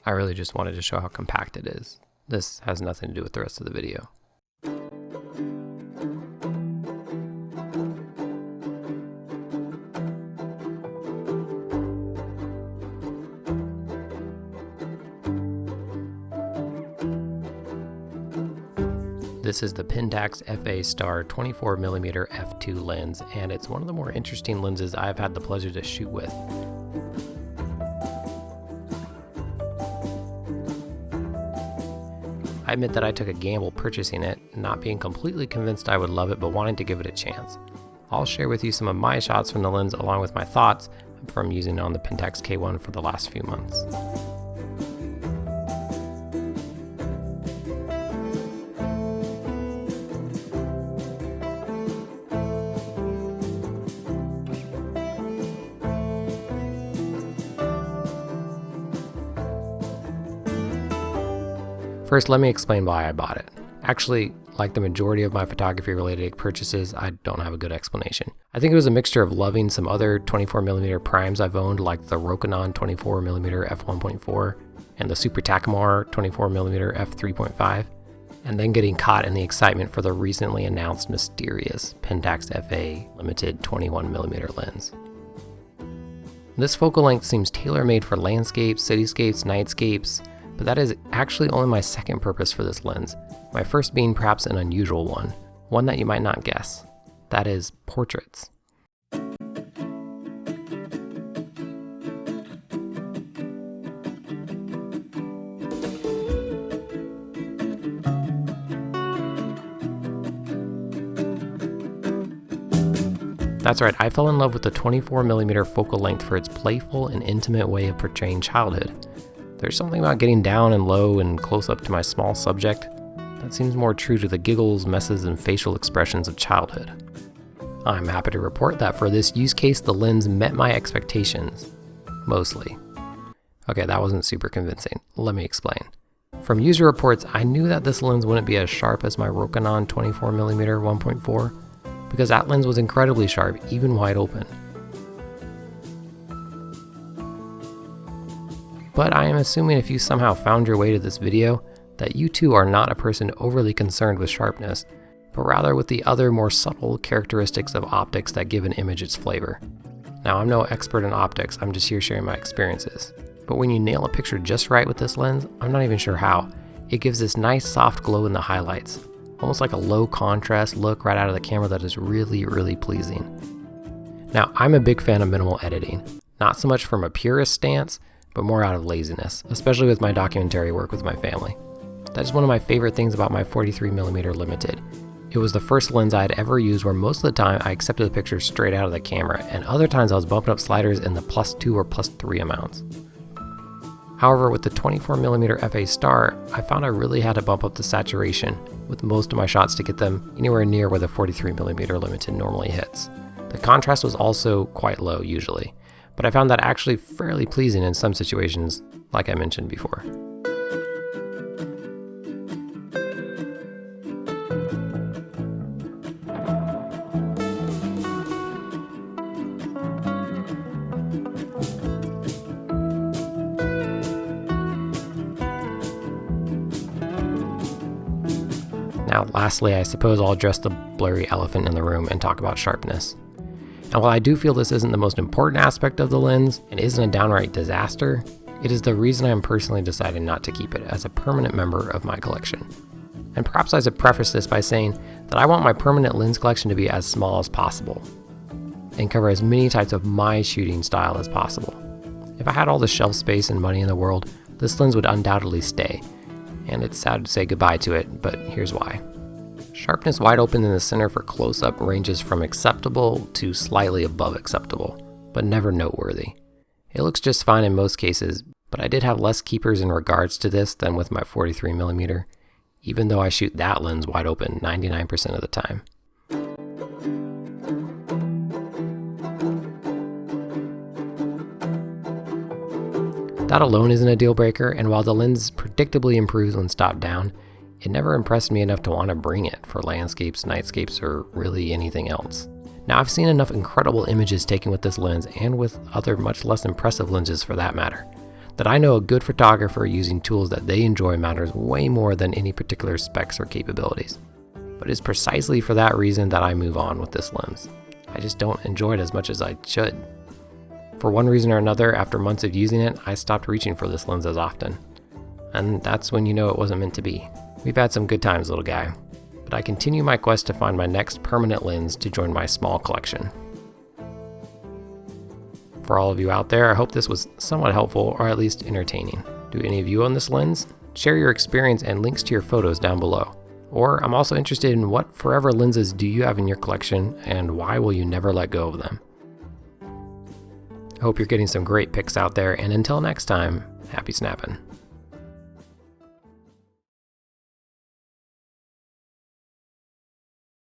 I really just wanted to show how compact it is. This has nothing to do with the rest of the video. This is the Pentax FA Star 24mm f2 lens, and it's one of the more interesting lenses I've had the pleasure to shoot with. I admit that I took a gamble purchasing it, not being completely convinced I would love it, but wanting to give it a chance. I'll share with you some of my shots from the lens along with my thoughts from using it on the Pentax K-1 for the last few months. First, let me explain why I bought it. Actually, like the majority of my photography-related purchases, I don't have a good explanation. I think it was a mixture of loving some other 24mm primes I've owned, like the Rokinon 24mm f1.4 and the Super Takumar 24mm f3.5, and then getting caught in the excitement for the recently announced mysterious Pentax FA limited 21mm lens. This focal length seems tailor-made for landscapes, cityscapes, nightscapes, but that is actually only my second purpose for this lens, my first being perhaps an unusual one that you might not guess. That is portraits. That's right, I fell in love with the 24mm focal length for its playful and intimate way of portraying childhood. There's something about getting down and low and close up to my small subject that seems more true to the giggles, messes, and facial expressions of childhood. I'm happy to report that for this use case, the lens met my expectations. Mostly. Okay, that wasn't super convincing. Let me explain. From user reports, I knew that this lens wouldn't be as sharp as my Rokinon 24mm 1.4 because that lens was incredibly sharp, even wide open. But I am assuming if you somehow found your way to this video, that you too are not a person overly concerned with sharpness, but rather with the other more subtle characteristics of optics that give an image its flavor. Now, I'm no expert in optics, I'm just here sharing my experiences. But when you nail a picture just right with this lens, I'm not even sure how. It gives this nice soft glow in the highlights, almost like a low contrast look right out of the camera that is really, really pleasing. Now, I'm a big fan of minimal editing, not so much from a purist stance, but more out of laziness, especially with my documentary work with my family. That's one of my favorite things about my 43mm limited. It was the first lens I had ever used where most of the time I accepted the picture straight out of the camera, and other times I was bumping up sliders in the +2 or +3 amounts. However, with the 24mm FA Star, I found I really had to bump up the saturation with most of my shots to get them anywhere near where the 43mm limited normally hits. The contrast was also quite low usually, but I found that actually fairly pleasing in some situations, like I mentioned before. Now, lastly, I suppose I'll address the blurry elephant in the room and talk about sharpness. And while I do feel this isn't the most important aspect of the lens and isn't a downright disaster, it is the reason I am personally deciding not to keep it as a permanent member of my collection. And perhaps I should preface this by saying that I want my permanent lens collection to be as small as possible and cover as many types of my shooting style as possible. If I had all the shelf space and money in the world, this lens would undoubtedly stay, and it's sad to say goodbye to it, but here's why. Sharpness wide open in the center for close-up ranges from acceptable to slightly above acceptable, but never noteworthy. It looks just fine in most cases, but I did have less keepers in regards to this than with my 43mm, even though I shoot that lens wide open 99% of the time. That alone isn't a deal breaker, and while the lens predictably improves when stopped down, it never impressed me enough to want to bring it for landscapes, nightscapes, or really anything else. Now, I've seen enough incredible images taken with this lens and with other much less impressive lenses for that matter. that I know a good photographer using tools that they enjoy matters way more than any particular specs or capabilities. But it's precisely for that reason that I move on with this lens. I just don't enjoy it as much as I should. For one reason or another, after months of using it, I stopped reaching for this lens as often. And that's when you know it wasn't meant to be. We've had some good times, little guy. But I continue my quest to find my next permanent lens to join my small collection. For all of you out there, I hope this was somewhat helpful or at least entertaining. Do any of you own this lens? Share your experience and links to your photos down below. Or I'm also interested in what forever lenses do you have in your collection and why will you never let go of them? I hope you're getting some great pics out there, and until next time, happy snapping.